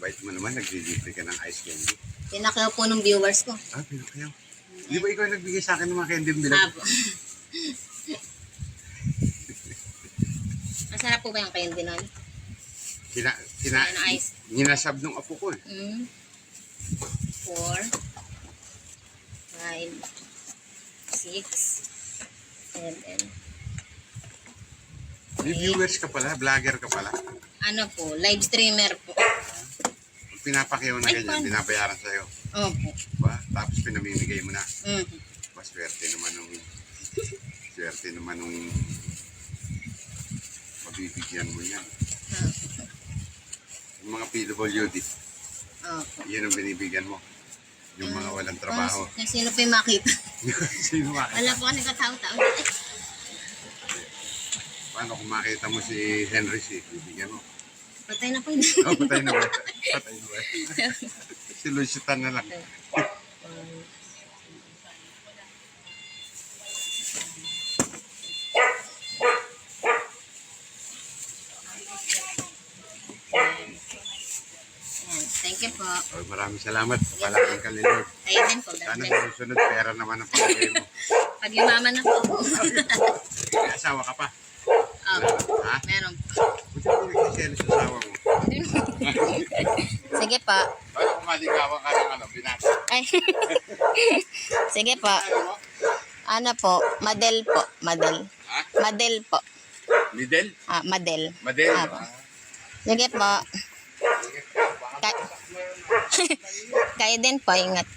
bait mo naman, naglilibre ka ng ice candy. Pinakaw po ng viewers ko. Ah, pinakayaw. Di ba ikaw nagbigay sa akin ng mga candy bilog? Apo. Masarap po ba yung candy nun? Ice. Ginasab nung apo ko eh. 4, 5, 6, 7. May viewers ka pala, vlogger ka pala. Ano po, live streamer po. Pinapakiyaw na Ay, ganyan, binabayaran sa'yo. Opo. Ba? Tapos pinamimigay mo na. Mhm. Swerte naman nung mabibigyan mo yan. Yung mga PWD, Opo. yan ang binibigyan mo. Yung mga walang trabaho. Kung sino pa yung makita. Sino makita? Wala po kasi katao-tao. Paano kung makita mo si Henry C, bibigyan mo? Patay na po yun. Oh, patay na ba? Patay na ba? Silusyutan na lang. Ayan. Thank you po. Oh, maraming salamat. Palaking ka, Lord. Tayo din po. Sana susunod, pera naman ang pagkakay mo. Pag yumaman na po. May asawa ka pa. Opo. Ha? Meron po. Buti mo nagsiselos sa asawa mo. Sige pa. Paano kung maligawan ka ng binata? Ay. Sige po. Ano po? Madel po. Madel. Ha? Madel po. Middle? Madel. Madel? Apo. Sige po. Kayo din po. Ingat.